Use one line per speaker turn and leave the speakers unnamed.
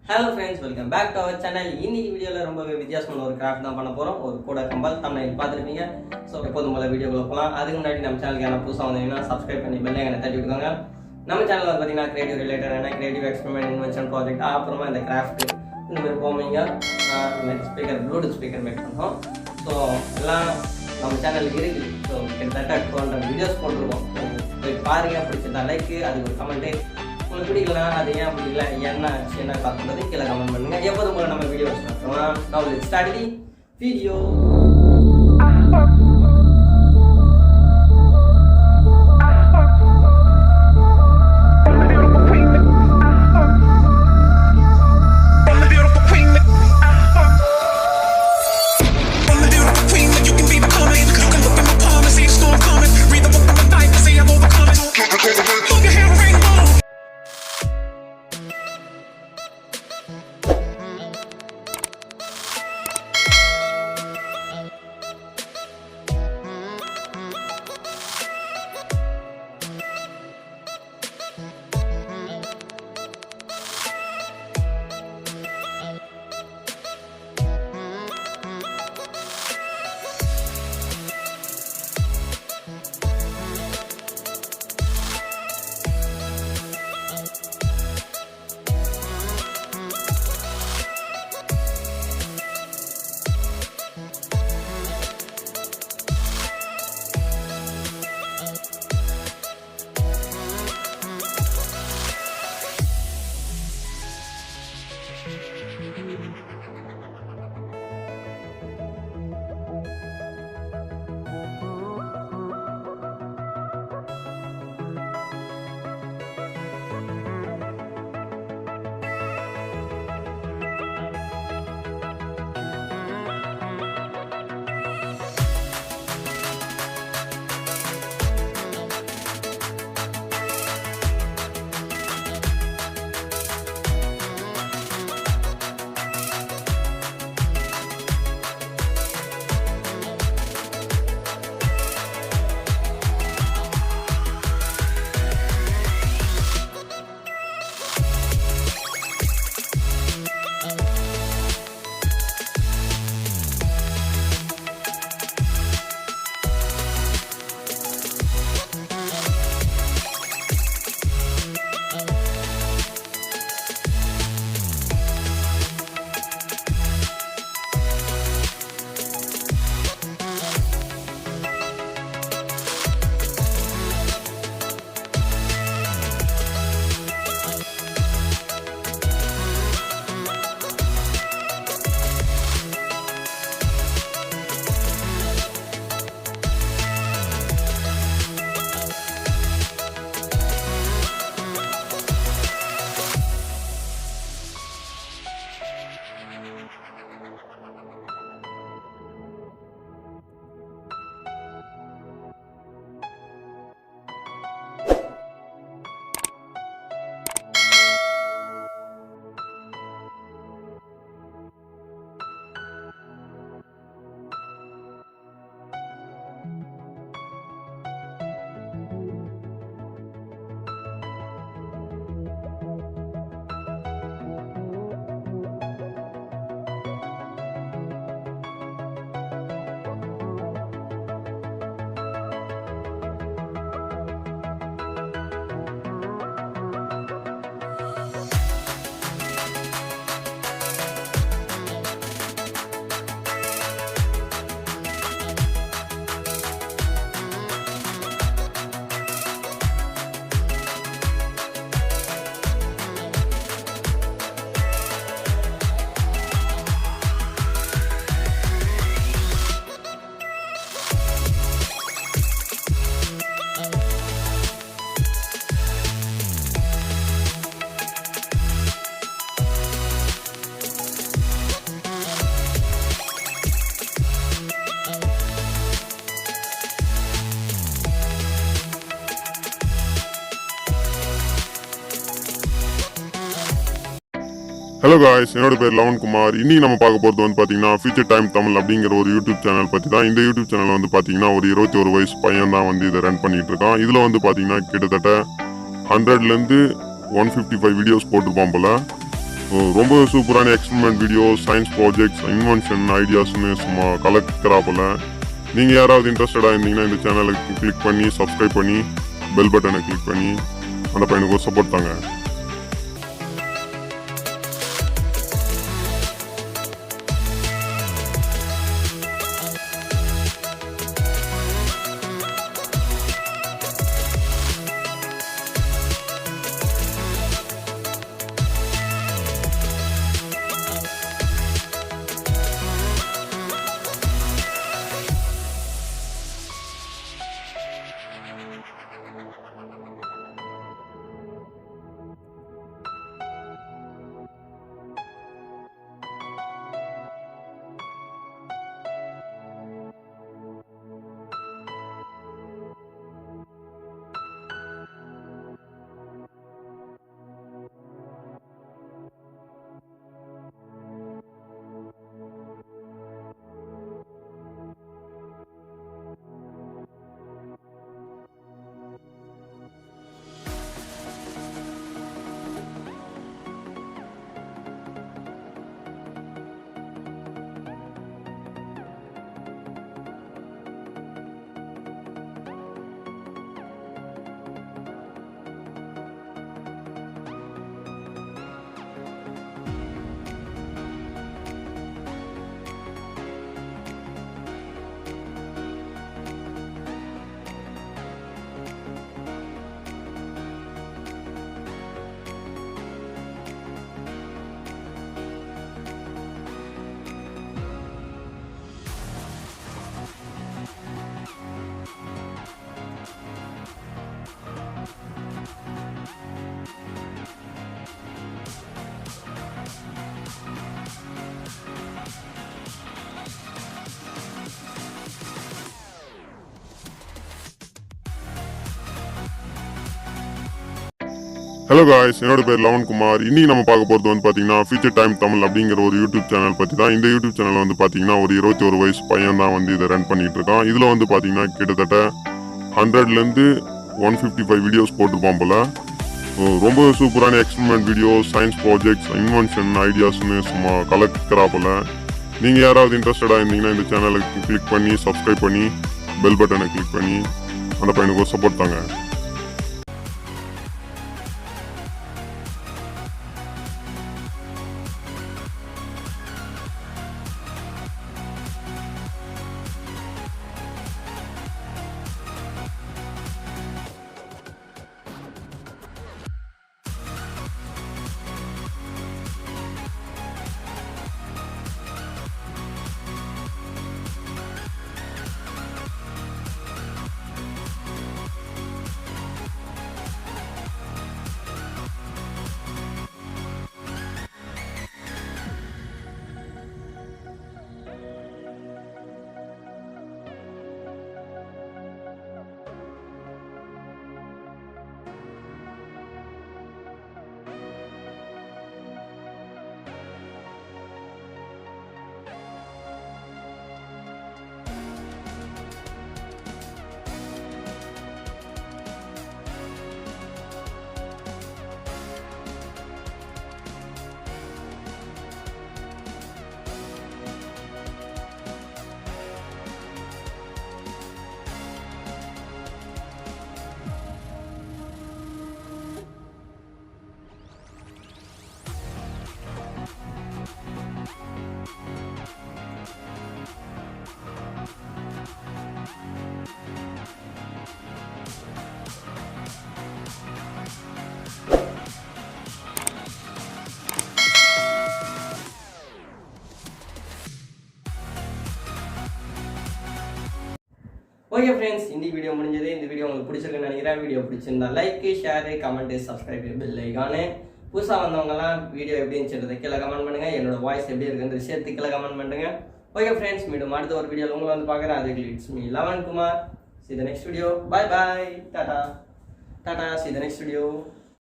Hello friends, welcome back to our channel. இன்னைக்கு வீடியோல ரொம்பவே வித்தியாசமான ஒரு கிராஃப்ட் தான் பண்ண போறோம். ஒரு கூட கம்பல் thumbnail பார்த்திருப்பீங்க. சோ எப்போதும் போல வீடியோக்குள்ள போலாம். அதுக்கு முன்னாடி நம்ம சேனலுக்கு யாரா புதுசா வந்தீங்கன்னா subscribe பண்ணி பெல் ஐகானை தட்டி விட்டுக்கோங்க. நம்ம சேனல்ல பாத்தீங்கன்னா கிரியேட்டிவ் ரிலேட்டடான கிரியேட்டிவ் எக்ஸ்பெரிமெண்ட் இன்வென்ஷன் ப்ராஜெக்ட் அப்புறமா இந்த கிராஃப்ட் இந்த மாதிரி போவீங்க ஸ்பீக்கர் ப்ளூடூத் ஸ்பீக்கர் மேக் பண்ணோம். ஸோ எல்லாம் நம்ம சேனலுக்கு இருக்கு. ஸோ கிட்டத்தட்ட 200 வீடியோஸ் போட்டிருக்கோம். போய் பாருங்க, பிடிச்சிருந்தா லைக், அதுக்கு ஒரு கமெண்ட்டு, உங்களுக்கு பிடிக்கலனா அது ஏன் பிடிக்கல, என்ன பார்க்குறது கீழே கமெண்ட் பண்ணுங்க. எப்போதும் போல நம்ம video start now let's start the video.
Hello guys, என்னோட பேர் லவன் குமார். இன்னைக்கு நம்ம பார்க்க போகிறது வந்து பார்த்தீங்கன்னா ஃபியூச்சர் டைம் தமிழ் அப்படிங்கிற ஒரு யூடியூப் சேனல் பற்றி தான். இந்த யூடியூப் சேனல் வந்து பார்த்தீங்கன்னா ஒரு 21 வயசு பையன் தான் வந்து இதை ரன் பண்ணிட்டு இருக்கான். இதில் வந்து பார்த்தீங்கன்னா கிட்டத்தட்ட 100லேருந்து 155 வீடியோஸ் போட்டிருப்பான் போல. ரொம்ப சூப்பரான experiment videos, science projects, invention ஐடியாஸ்னு சும்மா கலக்கிறாப்பில். நீங்கள் யாராவது இன்ட்ரெஸ்டடாக இருந்தீங்கன்னா இந்த சேனலுக்கு கிளிக் பண்ணி சப்ஸ்கிரைப் பண்ணி பெல் பட்டனை கிளிக் பண்ணி அந்த பையனுக்கு ஒரு சப்போர்ட் தாங்க. ஹலோ காய்ஸ், என்னோட பேர் லவன்குமார். இன்னைக்கு நம்ம பார்க்க போகிறது வந்து பார்த்தீங்கன்னா ஃபியூச்சர் டைம் தமிழ் அப்படிங்கிற ஒரு யூடியூப் சேனல் பற்றி தான். இந்த யூடியூப் சேனல் வந்து பார்த்தீங்கன்னா ஒரு 21 வயசு பையன் தான் வந்து இதை ரன் பண்ணிட்டு இருக்கான். இதில் வந்து பார்த்தீங்கன்னா கிட்டத்தட்ட 100லேருந்து 155 வீடியோஸ் போட்டிருப்பான் போல. ரொம்ப சூப்பரான experiment videos, science projects, invention ஐடியாஸ்னு சும்மா கலக்கிறாப்பில். நீங்கள் யாராவது இன்ட்ரெஸ்டடாக இருந்தீங்கன்னா இந்த சேனலுக்கு கிளிக் பண்ணி சப்ஸ்கிரைப் பண்ணி பெல் பட்டனை கிளிக் பண்ணி அந்த பையனுக்கு ஒரு சப்போர்ட் தாங்க.
ஓகே ஃப்ரெண்ட்ஸ், இந்த வீடியோ முடிஞ்சது. இந்த வீடியோ உங்களுக்கு பிடிச்சிருக்குன்னு நினைக்கிறேன். வீடியோ பிடிச்சிருந்தா like, share, comment, subscribe, bell icon. புதுசாக வந்தவங்கலாம் வீடியோ எப்படி இருந்துச்சு கீழே கமெண்ட் பண்ணுங்க. என்னோட வாய்ஸ் எப்படி இருக்குன்னு சேர்த்து கீழே கமெண்ட் பண்ணுங்க. ஓகே ஃப்ரெண்ட்ஸ், மீண்டும் அடுத்த ஒரு வீடியோவில் உங்களை வந்து பார்க்குறேன். அதுக்கு it's me Lavankumar. See the next video. Bye bye. Tata. See the next video.